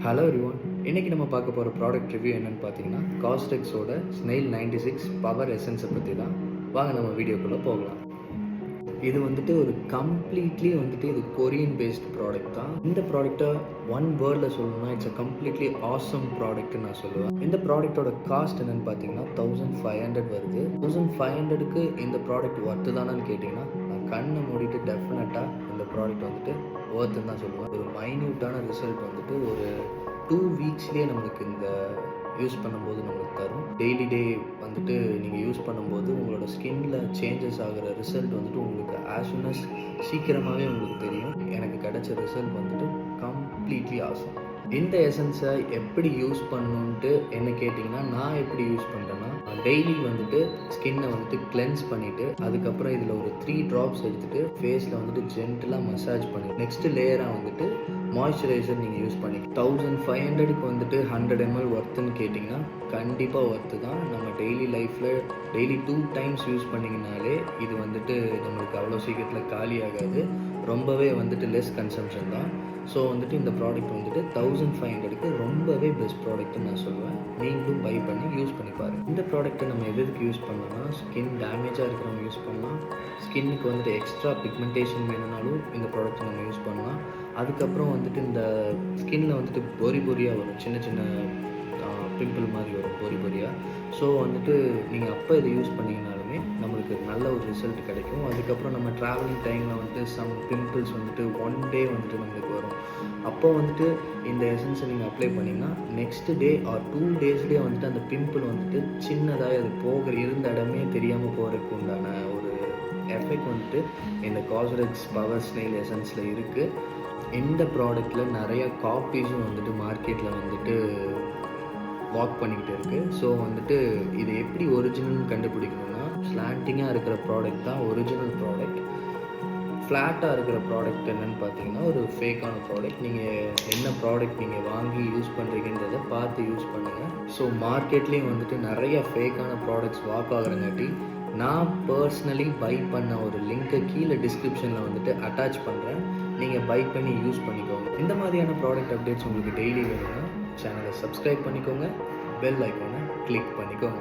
Hello everyone. இன்றைக்கி நம்ம பார்க்க போகிற ப்ராடக்ட் ரிவ்யூ என்னென்னு பார்த்தீங்கன்னா காஸ்டெக்ஸோட ஸ்னெயில் 96 பவர் எசன்ஸை பற்றி தான். வாங்க நம்ம வீடியோக்குள்ளே போகலாம். இது வந்துட்டு ஒரு கம்ப்ளீட்லி வந்துட்டு இது கொரியன் பேஸ்ட் ப்ராடக்ட் தான். இந்த ப்ராடக்ட்டை ஒன் வேர்டில் சொல்லணும்னா இட்ஸ் அ கம்ப்ளீட்லி ஆசம் ப்ராடக்ட்னு நான் சொல்லுவேன். இந்த ப்ராடக்ட்டோட காஸ்ட் என்னென்னு பார்த்தீங்கன்னா 1500 வருது. 1500க்கு இந்த ப்ராடக்ட் ஒர்த்து தானான்னு கேட்டிங்கன்னா நான் கண்ணை மூடிட்டு டெஃபினட்டாக இந்த ப்ராடக்ட் வந்துட்டு ஒர்த்துன்னு தான் சொல்லுவேன். ஒரு மைன்யூட்டான ரிசல்ட் வந்துட்டு ஒரு 2 வீக்ஸ்லேயே நம்மளுக்கு இந்த யூஸ் பண்ணும்போது நம்மளுக்கு தரும். டே வந்துட்டு நீங்கள் யூஸ் பண்ணும்போது உங்களோட ஸ்கின்ல சேஞ்சஸ் ஆகிற ரிசல்ட் வந்துட்டு உங்களுக்கு ஆஸ் சூன் அஸ் சீக்கிரமாகவே உங்களுக்கு தெரியும். எனக்கு கிடைச்ச ரிசல்ட் வந்துட்டு கம்ப்ளீட்லி ஆசம். இந்த எசன்ஸை எப்படி யூஸ் பண்ணணுன்ட்டு என்ன கேட்டிங்கன்னா நான் எப்படி யூஸ் பண்ணுறேன்னா டெய்லி வந்துட்டு ஸ்கின்னை வந்துட்டு கிளென்ஸ் பண்ணிவிட்டு அதுக்கப்புறம் இதில் ஒரு 3 ட்ராப்ஸ் எடுத்துகிட்டு ஃபேஸில் வந்துட்டு ஜென்டலாக மசாஜ் பண்ணி நெக்ஸ்ட்டு லேயராக வந்துட்டு மாய்ஸ்சரைசர் நீங்கள் யூஸ் பண்ணி 1500க்கு வந்துட்டு 100 ml ஒர்த்துன்னு கேட்டிங்கன்னா கண்டிப்பாக ஒர்த்து தான். நம்ம டெய்லி லைஃப்பில் டெய்லி 2 டைம்ஸ் யூஸ் பண்ணிங்கனாலே இது வந்துட்டு நம்மளுக்கு அவ்வளோ சீக்கிரத்தில் காலி ஆகாது. ரொம்பவே வந்துட்டு லெஸ் கன்சம்ஷன் தான். ஸோ வந்துட்டு இந்த ப்ராடக்ட் வந்துட்டு 1500க்கு ரொம்பவே பெஸ்ட் ப்ராடக்ட்னு நான் சொல்லுவேன். நீங்களும் பை பண்ணி யூஸ் பண்ணி பாருங்கள். இந்த ப்ராடக்ட்டை நம்ம எதுக்கு யூஸ் பண்ணோம்னா ஸ்கின் டேமேஜாக இருக்கிறவங்க யூஸ் பண்ணலாம். ஸ்கின்னுக்கு வந்துட்டு எக்ஸ்ட்ரா பிக்மெண்டேஷன் வேணும்னாலும் இந்த ப்ராடக்ட்டை நம்ம யூஸ் பண்ணலாம். அதுக்கப்புறம் வந்துட்டு இந்த ஸ்கின்னில் வந்துட்டு பொரியாக வரும், சின்ன சின்ன பிம்பிள் மாதிரி வரும் பொரியாக. ஸோ வந்துட்டு நீங்கள் அப்போ இதை யூஸ் பண்ணிங்கனாலுமே நம்மளுக்கு நல்ல ஒரு ரிசல்ட் கிடைக்கும். அதுக்கப்புறம் நம்ம ட்ராவலிங் டைமில் வந்துட்டு சம் பிம்பிள்ஸ் வந்துட்டு 1 டே வந்துட்டு நம்மளுக்கு வரும். அப்போ வந்துட்டு இந்த எசன்ஸை நீங்கள் அப்ளை பண்ணிங்கன்னா நெக்ஸ்ட் டே ஆர் 2 டேஸ்லேயே வந்துட்டு அந்த பிம்பிள் வந்துட்டு சின்னதாக அது இருந்த இடமே தெரியாமல் போகிறதுக்கு உண்டான ஒரு எஃபெக்ட் வந்துட்டு இந்த காஸ்மெட்டிக்ஸ் பவர் ஸ்னெயில் எசன்ஸில் இருக்குது. இந்த ப்ராடக்ட்டில் நிறைய காப்பீஸும் வந்துட்டு மார்க்கெட்டில் வந்துட்டு வாக் பண்ணிக்கிட்டு இருக்குது. ஸோ வந்துட்டு இது எப்படி ஒரிஜினல்னு கண்டுபிடிக்கணும்னா ஸ்லாண்டிங்காக இருக்கிற ப்ராடக்ட் தான் ஒரிஜினல் ப்ராடக்ட். ஃப்ளாட்டாக இருக்கிற ப்ராடக்ட் என்னென்னு பார்த்தீங்கன்னா ஒரு ஃபேக்கான ப்ராடக்ட். நீங்கள் என்ன ப்ராடக்ட் நீங்கள் வாங்கி யூஸ் பண்ணுறீங்கன்றதை பார்த்து யூஸ் பண்ணுங்கள். ஸோ மார்க்கெட்லேயும் வந்துட்டு நிறைய ஃபேக்கான ப்ராடக்ட்ஸ் வாக் ஆகிறங்காட்டி நான் பர்சனலி பை பண்ண ஒரு லிங்க்கை கீழே டிஸ்கிரிப்ஷனில் வந்துட்டு அட்டாச் பண்ணுறேன். நீங்கள் பை பண்ணி யூஸ் பண்ணிக்கோங்க. இந்த மாதிரியான ப்ராடக்ட் அப்டேட்ஸ் உங்களுக்கு டெய்லி வேணும்னா சேனலை சப்ஸ்கிரைப் பண்ணிக்கோங்க, பெல் ஐக்கானை கிளிக் பண்ணிக்கோங்க.